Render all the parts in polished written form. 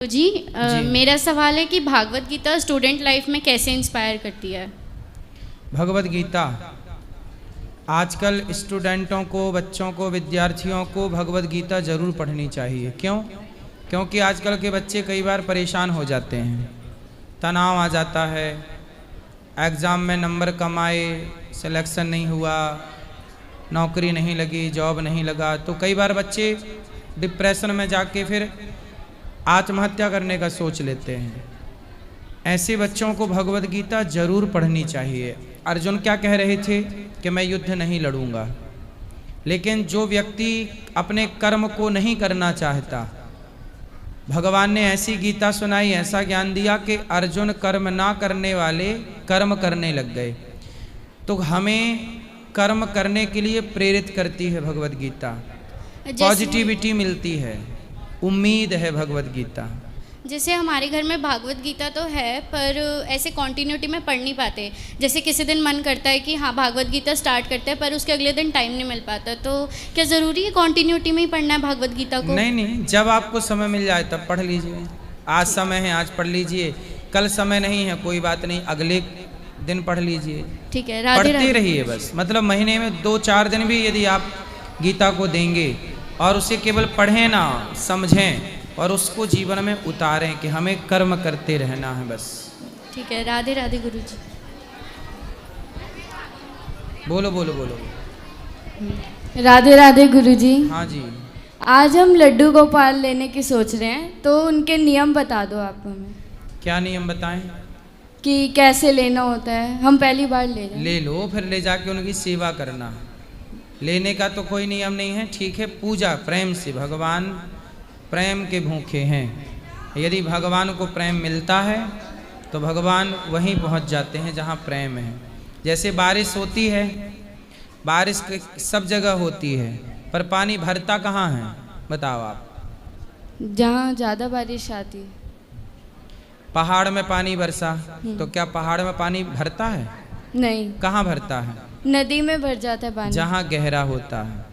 जी, मेरा सवाल है कि भागवत गीता स्टूडेंट लाइफ में कैसे इंस्पायर करती है। भगवत गीता आजकल स्टूडेंटों को, बच्चों को, विद्यार्थियों को भगवत गीता जरूर पढ़नी चाहिए। क्यों? क्योंकि आजकल के बच्चे कई बार परेशान हो जाते हैं, तनाव आ जाता है, एग्ज़ाम में नंबर कम आए, सिलेक्शन नहीं हुआ, नौकरी नहीं लगी, जॉब नहीं लगा, तो कई बार बच्चे डिप्रेशन में जाके फिर आत्महत्या करने का सोच लेते हैं। ऐसे बच्चों को भगवत गीता जरूर पढ़नी चाहिए। अर्जुन क्या कह रहे थे कि मैं युद्ध नहीं लड़ूंगा, लेकिन जो व्यक्ति अपने कर्म को नहीं करना चाहता, भगवान ने ऐसी गीता सुनाई, ऐसा ज्ञान दिया कि अर्जुन कर्म ना करने वाले कर्म करने लग गए। तो हमें कर्म करने के लिए प्रेरित करती है भगवत गीता, पॉजिटिविटी मिलती है, उम्मीद है भगवत गीता। जैसे हमारे घर में भागवत गीता तो है, पर ऐसे कंटिन्यूटी में पढ़ नहीं पाते। जैसे किसी दिन मन करता है कि हाँ भागवत गीता स्टार्ट करते हैं, पर उसके अगले दिन टाइम नहीं मिल पाता। तो क्या ज़रूरी है कंटिन्यूटी में ही पढ़ना है भागवत गीता को? नहीं, जब आपको समय मिल जाए तब पढ़ लीजिए। आज समय है, आज पढ़ लीजिए। कल समय नहीं है, कोई बात नहीं, अगले दिन पढ़ लीजिए। ठीक है, पढ़ते रहिए बस। मतलब महीने में 2-4 दिन भी यदि आप गीता को देंगे और उसे केवल पढ़ें ना, समझें और उसको जीवन में उतारें कि हमें कर्म करते रहना है बस। ठीक है, राधे राधे गुरुजी। बोलो बोलो बोलो। राधे राधे गुरुजी। हाँ जी। आज हम लड्डू गोपाल लेने की सोच रहे हैं, तो उनके नियम बता दो आप हमें। क्या नियम बताएं? कि कैसे लेना होता है। हम पहली बार ले रहे हैं। ले लो, फिर ले जाके उनकी सेवा करना। लेने का तो कोई नियम नहीं है, ठीक है। पूजा प्रेम से, भगवान प्रेम के भूखे हैं। यदि भगवान को प्रेम मिलता है तो भगवान वहीं पहुंच जाते हैं जहां प्रेम है। जैसे बारिश होती है, बारिश सब जगह होती है, पर पानी भरता कहाँ है बताओ आप? जहाँ ज़्यादा बारिश आती है। पहाड़ में पानी बरसा तो क्या पहाड़ में पानी भरता है? नहीं। कहाँ भरता है? नदी में भर जाता है पानी। जहाँ गहरा होता है।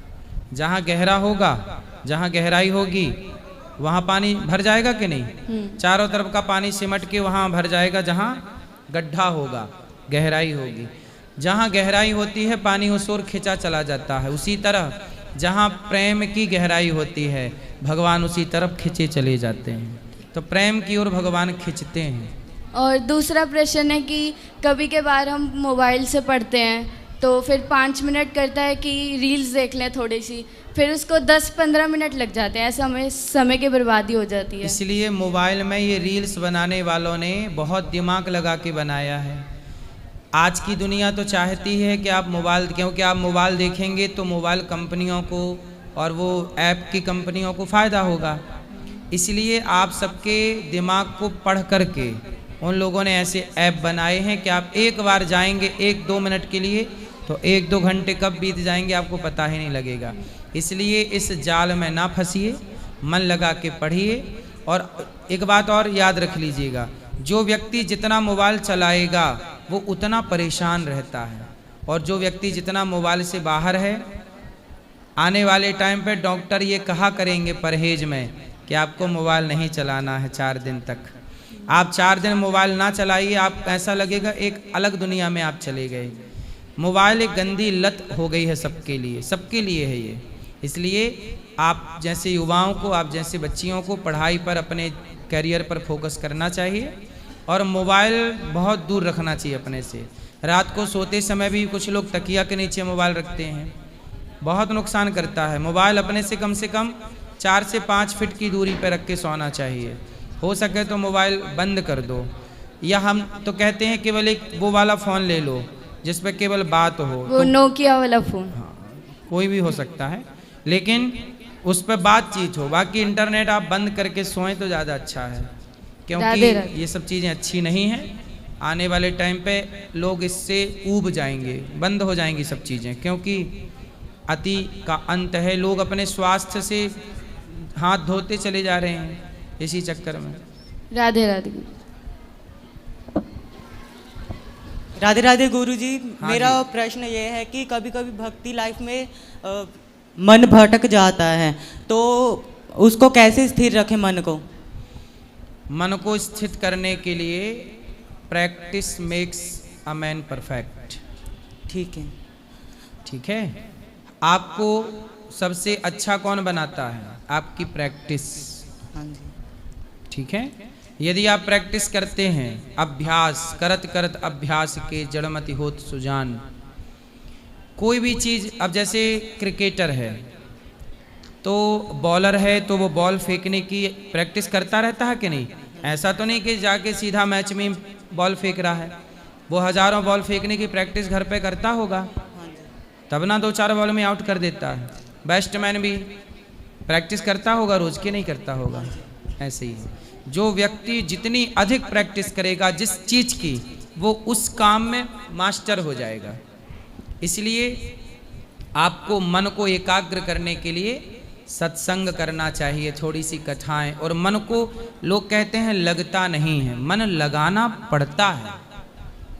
जहाँ गहरा होगा, जहाँ गहराई होगी, वहाँ पानी भर जाएगा कि नहीं? चारों तरफ का पानी सिमट के वहाँ भर जाएगा जहाँ गड्ढा होगा, गहराई होगी। जहाँ गहराई होती है पानी उस ओर खिंचा चला जाता है। उसी तरह जहाँ प्रेम की गहराई होती है भगवान उसी तरफ खिंचे चले जाते हैं। तो प्रेम की ओर भगवान खिंचते हैं। और दूसरा प्रश्न है कि कभी के बार हम मोबाइल से पढ़ते हैं तो फिर 5 मिनट करता है कि रील्स देख लें थोड़ी सी, फिर उसको 10-15 मिनट लग जाते हैं। ऐसा हमें समय की बर्बादी हो जाती है। इसलिए मोबाइल में ये रील्स बनाने वालों ने बहुत दिमाग लगा के बनाया है। आज की दुनिया तो चाहती है कि आप मोबाइल, क्योंकि आप मोबाइल देखेंगे तो मोबाइल कंपनियों को और वो ऐप की कंपनियों को फ़ायदा होगा। इसलिए आप सबके दिमाग को पढ़ करके उन लोगों ने ऐसे ऐप बनाए हैं कि आप एक बार जाएंगे 1-2 मिनट के लिए तो 1-2 घंटे कब बीत जाएंगे आपको पता ही नहीं लगेगा। इसलिए इस जाल में ना फंसिए, मन लगा के पढ़िए। और एक बात और याद रख लीजिएगा, जो व्यक्ति जितना मोबाइल चलाएगा वो उतना परेशान रहता है, और जो व्यक्ति जितना मोबाइल से बाहर है, आने वाले टाइम पे डॉक्टर ये कहा करेंगे परहेज में कि आपको मोबाइल नहीं चलाना है 4 दिन तक। आप 4 दिन मोबाइल ना चलाइए, आप ऐसा लगेगा एक अलग दुनिया में आप चले गए। मोबाइल एक गंदी लत हो गई है सबके लिए, सबके लिए है ये। इसलिए आप जैसे युवाओं को, आप जैसे बच्चियों को पढ़ाई पर, अपने करियर पर फोकस करना चाहिए और मोबाइल बहुत दूर रखना चाहिए अपने से। रात को सोते समय भी कुछ लोग तकिया के नीचे मोबाइल रखते हैं, बहुत नुकसान करता है। मोबाइल अपने से कम 4 से 5 फीट की दूरी पर रख के सोना चाहिए। हो सके तो मोबाइल बंद कर दो, या हम तो कहते हैं केवल एक वो वाला फ़ोन ले लो जिस पर केवल बात हो, वो नोकिया वाला फ़ोन। हाँ, कोई भी हो सकता है, लेकिन उस पर बातचीत हो। बाकी इंटरनेट आप बंद करके सोएं तो ज़्यादा अच्छा है, क्योंकि ये सब चीज़ें अच्छी नहीं हैं। आने वाले टाइम पे लोग इससे ऊब जाएंगे, बंद हो जाएंगी सब चीज़ें, क्योंकि अति का अंत है। लोग अपने स्वास्थ्य से हाथ धोते चले जा रहे हैं इसी चक्कर में। राधे राधे। राधे राधे गुरुजी। हाँ मेरा जी। प्रश्न ये है कि कभी कभी भक्ति लाइफ में मन भटक जाता है, तो उसको कैसे स्थिर रखें मन को? मन को स्थित करने के लिए practice makes a man perfect. ठीक है। ठीक है। आपको सबसे अच्छा कौन बनाता है? आपकी प्रैक्टिस। हाँ जी। ठीक है। यदि आप प्रैक्टिस करते हैं, अभ्यास करत करत अभ्यास के जड़मति होत सुजान। कोई भी चीज, अब जैसे क्रिकेटर है तो बॉलर है तो वो बॉल फेंकने की प्रैक्टिस करता रहता है कि नहीं? ऐसा तो नहीं कि जाके सीधा मैच में बॉल फेंक रहा है, वो हजारों बॉल फेंकने की प्रैक्टिस घर पे करता होगा, तब ना 2-4 बॉल में आउट कर देता है। बैट्समैन भी प्रैक्टिस करता होगा रोज के, नहीं करता होगा? ऐसे ही जो व्यक्ति जितनी अधिक प्रैक्टिस करेगा जिस चीज की, वो उस काम में मास्टर हो जाएगा। इसलिए आपको मन को एकाग्र करने के लिए सत्संग करना चाहिए, थोड़ी सी कथाएं। और मन को लोग कहते हैं लगता नहीं है, मन लगाना पड़ता है,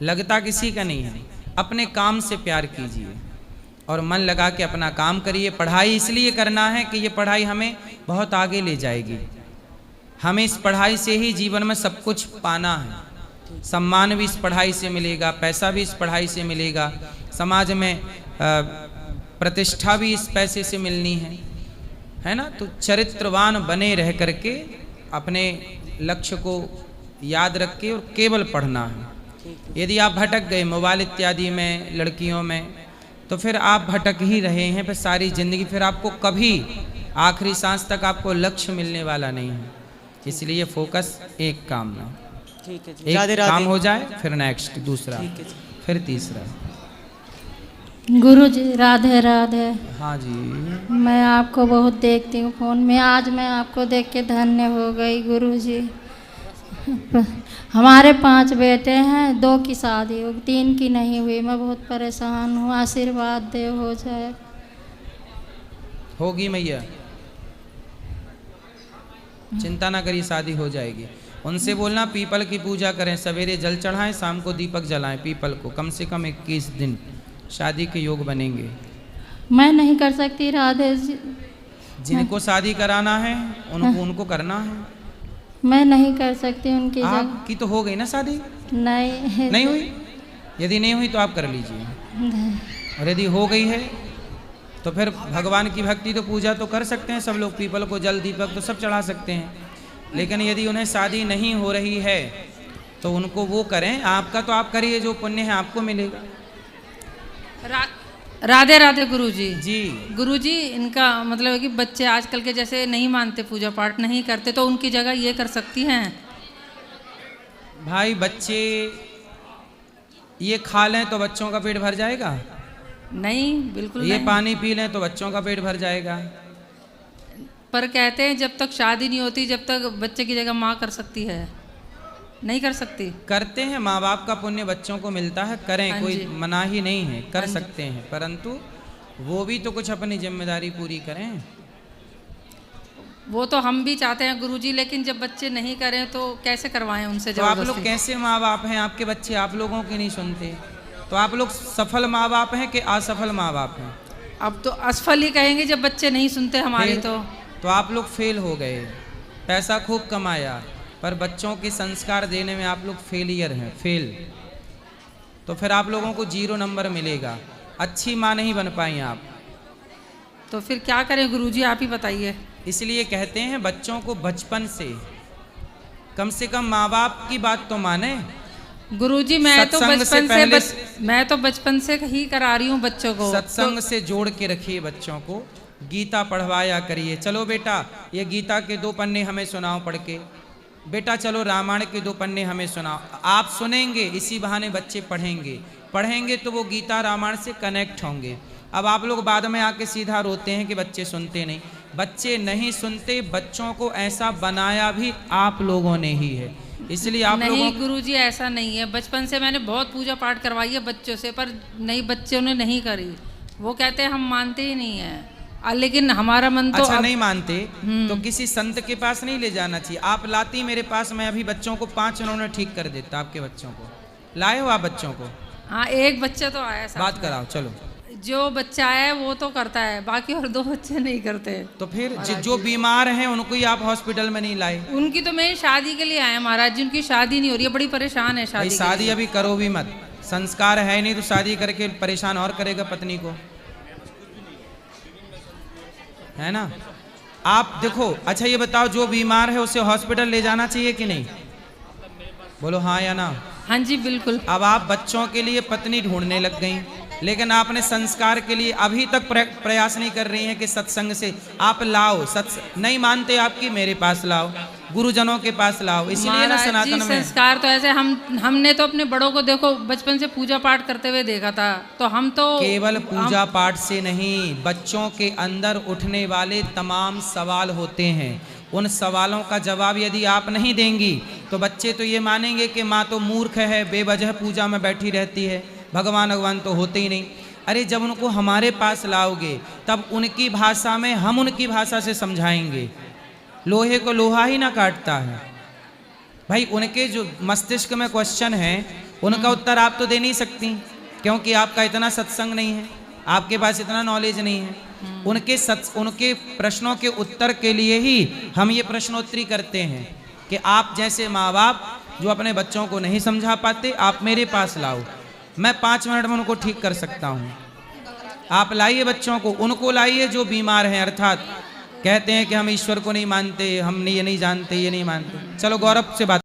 लगता किसी का नहीं है। अपने काम से प्यार कीजिए और मन लगा के अपना काम करिए। पढ़ाई इसलिए करना है कि ये पढ़ाई हमें बहुत आगे ले जाएगी। हमें इस पढ़ाई से ही जीवन में सब कुछ पाना है। सम्मान भी इस पढ़ाई से मिलेगा, पैसा भी इस पढ़ाई से मिलेगा, समाज में प्रतिष्ठा भी इस पैसे से मिलनी है ना? तो चरित्रवान बने रह करके अपने लक्ष्य को याद रख के और केवल पढ़ना है। यदि आप भटक गए मोबाइल इत्यादि में, लड़कियों में, तो फिर आप भटक ही रहे हैं फिर सारी जिंदगी। फिर आपको कभी आखिरी सांस तक आपको लक्ष्य मिलने वाला नहीं है। इसलिए फोकस एक काम में, ठीक है जी। एक राधे राधे। काम हो जाए फिर नेक्स्ट दूसरा, ठीक है जी। फिर तीसरा। गुरु जी राधे राधे। हाँ जी। मैं आपको बहुत देखती हूँ फ़ोन में, आज मैं आपको देख के धन्य हो गई गुरु जी। हमारे 5 बेटे हैं, 2 की शादी हो, 3 की नहीं हुई। मैं बहुत परेशान हूँ, आशीर्वाद दे हो जाए। होगी मैया, चिंता ना करिए, शादी हो जाएगी। उनसे बोलना पीपल की पूजा करें, सवेरे जल चढ़ाएं, शाम को दीपक जलाएं पीपल को, कम से कम 21 दिन शादी के योग बनेंगे। मैं नहीं कर सकती राधे जी। जिनको शादी कराना है उनको करना है। मैं नहीं कर सकती उनकी जगह। आपकी तो हो गई ना शादी? नहीं नहीं हुई? यदि नहीं हुई तो आप कर लीजिए, और यदि हो गई है तो फिर भगवान की भक्ति तो पूजा तो कर सकते हैं सब लोग, पीपल को जल दीपक तो सब चढ़ा सकते हैं। लेकिन यदि उन्हें शादी नहीं हो रही है तो उनको वो करें। आपका तो आप करिए, जो पुण्य है आपको मिलेगा। राधे राधे गुरुजी। जी गुरुजी, इनका मतलब है कि बच्चे आजकल के जैसे नहीं मानते, पूजा पाठ नहीं करते, तो उनकी जगह ये कर सकती हैं? भाई, बच्चे ये खा लें तो बच्चों का पेट भर जाएगा? नहीं, बिल्कुल ये नहीं। पानी पी लें तो बच्चों का पेट भर जाएगा? पर कहते हैं जब तक शादी नहीं होती जब तक बच्चे की जगह माँ कर सकती है, नहीं कर सकती? करते हैं, माँ बाप का पुण्य बच्चों को मिलता है, करें, हाँ कोई जी। मना ही नहीं है, कर हाँ जी। सकते हैं, परंतु वो भी तो कुछ अपनी जिम्मेदारी पूरी करें। वो तो हम भी चाहते हैं गुरुजी, लेकिन जब बच्चे नहीं करें तो कैसे करवाएं उनसे तो आप लोग जबरदस्ती? कैसे माँ बाप हैं? आपके बच्चे आप लोगों की नहीं सुनते, तो आप लोग सफल माँ बाप हैं कि असफल माँ बाप हैं? अब तो असफल ही कहेंगे जब बच्चे नहीं सुनते हमारी। फिर? तो आप लोग फेल हो गए। पैसा खूब कमाया पर बच्चों के संस्कार देने में आप लोग फेलियर हैं, फेल। तो फिर आप लोगों को 0 नंबर मिलेगा, अच्छी माँ नहीं बन पाई आप। तो फिर क्या करें गुरुजी, आप ही बताइए। इसलिए कहते हैं बच्चों को बचपन से कम माँ बाप की बात तो माने। गुरुजी, मैं तो सत्संग से बचपन पहले मैं तो बचपन से ही करा रही हूँ बच्चों को। सत्संग से जोड़ के रखिए बच्चों को, गीता पढ़वाया करिए। चलो बेटा, ये गीता के 2 पन्ने हमें सुनाओ पढ़ के। बेटा चलो रामायण के 2 पन्ने हमें सुनाओ। आप सुनेंगे, इसी बहाने बच्चे पढ़ेंगे तो वो गीता रामायण से कनेक्ट होंगे। अब आप लोग बाद में आके सीधा रोते हैं कि बच्चे सुनते नहीं। बच्चे नहीं सुनते, बच्चों को ऐसा बनाया भी आप लोगों ने ही है। इसलिए आप नहीं लोगों गुरुजी, ऐसा नहीं है। बचपन से मैंने बहुत पूजा पाठ करवाई है बच्चों से, पर नहीं, बच्चों ने नहीं करी। वो कहते हैं हम मानते ही नहीं है। लेकिन हमारा मन तो अच्छा नहीं मानते तो किसी संत के पास नहीं ले जाना चाहिए। आप लाती मेरे पास, मैं अभी बच्चों को 5 उन्होंने ठीक कर देता। आपके बच्चों को लाए हो आप? बच्चों को हाँ, एक बच्चा तो आया साथ बात में। कराओ, चलो। जो बच्चा है वो तो करता है, बाकी और 2 बच्चे नहीं करते। तो फिर जो बीमार हैं उनको ही आप हॉस्पिटल में नहीं लाए? उनकी तो मैं शादी के लिए आया महाराज जी, उनकी शादी नहीं हो रही है, बड़ी परेशान है भाई शादी के शादी लिए। अभी करो भी मत, संस्कार है नहीं तो शादी करके परेशान और करेगा पत्नी को, है ना? आप देखो, अच्छा ये बताओ, जो बीमार है उसे हॉस्पिटल ले जाना चाहिए कि नहीं? बोलो हाँ या ना। हाँ जी बिल्कुल। अब आप बच्चों के लिए पत्नी ढूंढने लग गई, लेकिन आपने संस्कार के लिए अभी तक प्रयास नहीं कर रही हैं कि सत्संग से आप लाओ। नहीं मानते आपकी, मेरे पास लाओ, गुरुजनों के पास लाओ। इसलिए ना महाराज सनातन जी, में संस्कार तो ऐसे हमने तो अपने बड़ों को देखो बचपन से पूजा पाठ करते हुए देखा था, तो हम तो केवल पूजा पाठ से नहीं, बच्चों के अंदर उठने वाले तमाम सवाल होते हैं, उन सवालों का जवाब यदि आप नहीं देंगी तो बच्चे तो ये मानेंगे कि माँ तो मूर्ख है, बेवजह पूजा में बैठी रहती है, भगवान तो होते ही नहीं। अरे जब उनको हमारे पास लाओगे तब उनकी भाषा में हम उनकी भाषा से समझाएंगे। लोहे को लोहा ही ना काटता है भाई। उनके जो मस्तिष्क में क्वेश्चन है उनका उत्तर आप तो दे नहीं सकती, क्योंकि आपका इतना सत्संग नहीं है, आपके पास इतना नॉलेज नहीं है। उनके प्रश्नों के उत्तर के लिए ही हम ये प्रश्नोत्तरी करते हैं कि आप जैसे माँ बाप जो अपने बच्चों को नहीं समझा पाते, आप मेरे पास लाओ, मैं 5 मिनट में उनको ठीक कर सकता हूँ। आप लाइए बच्चों को, उनको लाइए जो बीमार हैं, अर्थात कहते हैं कि हम ईश्वर को नहीं मानते, हम ये नहीं जानते, ये नहीं मानते। चलो गौरव से बात